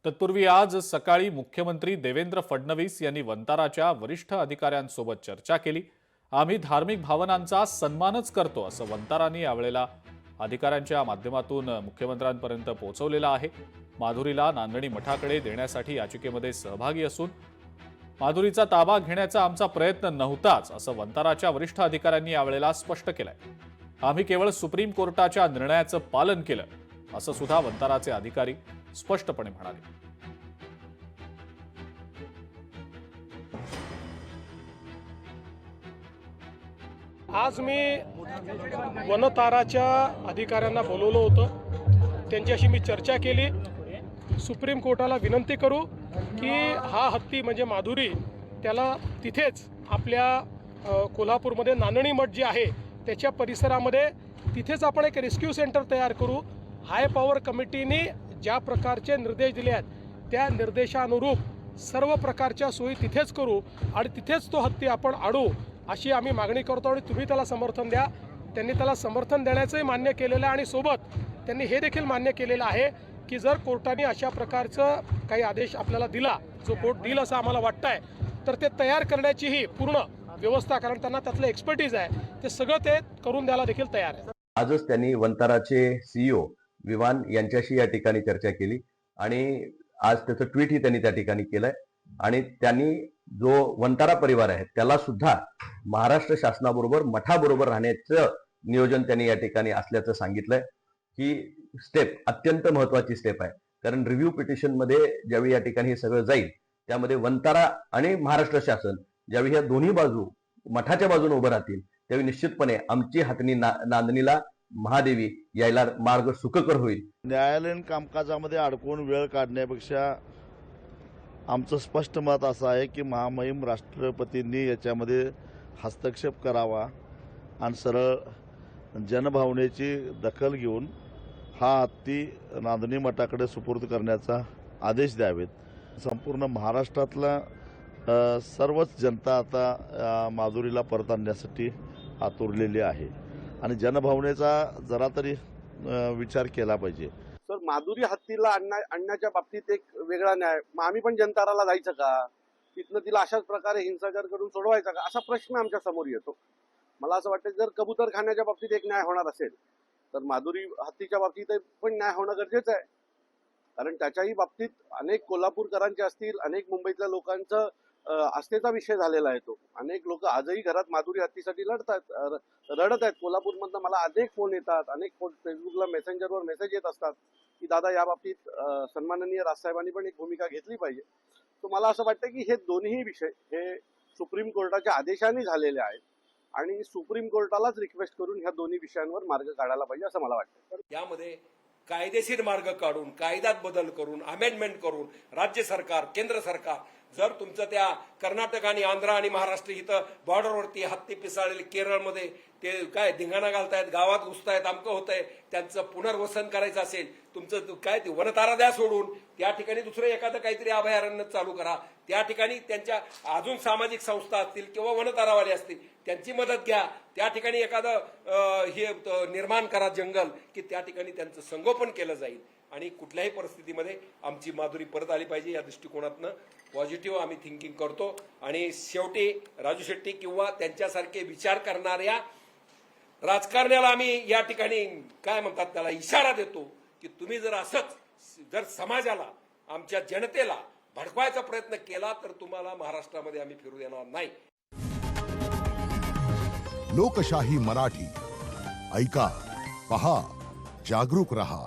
तत्पूर्वी आज सकाळी मुख्यमंत्री देवेंद्र फडणवीस यांनी वंताराच्या वरिष्ठ अधिकाऱ्यांसोबत चर्चा केली। आम्ही धार्मिक भावनांचा सन्मानच करतो असं वंतारांनी यावेळेला अधिकाऱ्यांच्या माध्यमातून मुख्यमंत्र्यांपर्यंत पोहोचवलेलं आहे। माधुरीला नांदणी मठाकडे देण्यासाठी याचिकेमध्ये सहभागी असून माधुरीचा ताबा घेण्याचा आमचा प्रयत्न नव्हताच असं वंताराच्या वरिष्ठ अधिकाऱ्यांनी यावेळेला स्पष्ट केलंय। आम्ही केवळ सुप्रीम कोर्टाच्या निर्णयाचं पालन केलं असं सुद्धा वंताराचे अधिकारी स्पष्टपणे म्हणाले। आज मी वनताराच्या अधिकाऱ्यांना बोलवलं होतं, त्यांच्याशी मी चर्चा केली। सुप्रीम कोर्टाला विनंती करू की हा हत्ती म्हणजे माधुरी त्याला तिथेच आपल्या कोल्हापूरमध्ये नांदणी मठ जे आहे त्याच्या परिसरामध्ये तिथेच आपण एक रेस्क्यू सेंटर तयार करू। हाय पॉवर कमिटीने ज्या प्रकारचे निर्देश दिले आहेत त्या निर्देशानुरूप सर्व प्रकारच्या सोयी तिथेच करू आणि तिथेच तो हत्ती आपण आणू अशी आम्ही मागणी करतो आणि तुम्ही त्याला समर्थन द्या। त्यांनी त्याला समर्थन देण्याचंही मान्य केलेलं आहे आणि सोबत त्यांनी हे देखील मान्य केलेलं आहे की जर कोर्टाने अशा प्रकारचं काही आदेश आपल्याला दिला, जो कोर्ट देईल असं आम्हाला वाटतं आहे, तर ते तयार करण्याचीही पूर्ण व्यवस्था, कारण त्यांना त्यातलं एक्सपर्टीज आहे, ते सगळं ते करून द्यायला देखील तयार आहे। आजच त्यांनी वंताराचे सीईओ विवान यांच्याशी या ठिकाणी चर्चा केली आणि आज त्याचं ट्विटही त्यांनी त्या ठिकाणी केलंय आणि त्यांनी जो वंतारा परिवार आहे त्याला सुद्धा महाराष्ट्र शासनाबरोबर मठाबरोबर राहण्याचं नियोजन त्यांनी या ठिकाणी असल्याचं सांगितलंय। ही स्टेप अत्यंत महत्वाची स्टेप आहे, कारण रिव्ह्यू पिटिशन मध्ये ज्यावेळी या ठिकाणी हे सगळं जाईल त्यामध्ये वंतारा आणि महाराष्ट्र शासन ज्यावेळी ह्या दोन्ही बाजू मठाच्या बाजूने उभं राहतील त्यावेळी निश्चितपणे आमची हातणी नांदणीला महादेवी यायला मार्ग सुखकर होईल। न्यायालयीन कामकाजामध्ये अडकून वेळ काढण्यापेक्षा आमचं स्पष्ट मत असं आहे की महामहिम राष्ट्रपतींनी याच्यामध्ये हस्तक्षेप करावा आणि सरळ जनभावनेची दखल घेऊन हा हत्ती नांदणी मठाकडे सुपूर्द करण्याचा आदेश द्यावेत। संपूर्ण महाराष्ट्रातला सर्वच जनता आता माधुरीला परत आणण्यासाठी आतुरलेली आहे आणि जनभावनेचा जरा तरी विचार केला पाहिजे। सर, माधुरी हत्तीला आणण्याच्या बाबतीत एक वेगळा न्याय, मग आम्ही पण जंताराला जायचं का, तिथनं तिला अशाच प्रकारे हिंसाचार करून सोडवायचा का, असा प्रश्न आमच्या समोर येतो। मला असं वाटतं जर कबूतर खाण्याच्या बाबतीत एक न्याय होणार असेल तर माधुरी हत्तीच्या बाबतीत पण न्याय होणं गरजेचं आहे, कारण त्याच्याही बाबतीत अनेक कोल्हापूरकरांचे असतील, अनेक मुंबईतल्या लोकांचं आस्थेचा विषय झालेला आहे तो। अनेक लोक आजही घरात माधुरी हत्तीसाठी रडत आहेत। कोल्हापूरमधनं मला अनेक फोन येतात, अनेक फेसबुकला मेसेंजरवर मेसेज येत असतात की दादा या बाबतीत सन्माननीय राजसाहेबांनी पण एक भूमिका घेतली पाहिजे। तर मला असं वाटतं की हे दोन्ही विषय हे सुप्रीम कोर्टाच्या आदेशाने झालेले आहेत आणि सुप्रीम कोर्टालाच रिक्वेस्ट करून ह्या दोन्ही विषयांवर मार्ग काढायला पाहिजे असं मला वाटतं। यामध्ये कायदेशीर मार्ग काढून, कायद्यात बदल करून, अमेंडमेंट करून राज्य सरकार, केंद्र सरकार जर तुमचं त्या कर्नाटक आणि आंध्र आणि महाराष्ट्र इथं बॉर्डरवरती हत्ती पिसाळलेले केरळमध्ये ते काय धिंगाणा घालतायत, गावात घुसतायत, अमकं होतंय, त्यांचं पुनर्वसन करायचं असेल, तुमचं काय ते वनतारा द्या सोडून त्या ठिकाणी दुसरं एखादं काहीतरी अभयारण्य चालू करा, त्या ठिकाणी त्यांच्या अजून सामाजिक संस्था असतील किंवा वनतारावाले असतील त्यांची मदत घ्या, त्या ठिकाणी एखादं हे निर्माण करा जंगल की त्या ठिकाणी त्यांचं संगोपन केलं जाईल आणि कुठल्याही परिस्थितीमध्ये आमची माधुरी परत आली पाहिजे या दृष्टिकोनातनं पॉझिटिव्ह आम्ही थिंकिंग करतो। आणि शेवटी राजू शेट्टी किंवा त्यांच्यासारखे विचार करणाऱ्या राजकारण्याला आम्ही या ठिकाणी काय म्हणतात त्याला इशारा देतो की तुम्ही जर असंच जर समाजाला, आमच्या जनतेला भडकवायचा प्रयत्न केला तर तुम्हाला महाराष्ट्रामध्ये आम्ही फिरू देणार नाही। लोकशाही मराठी ऐका, पहा, जागरूक रहा।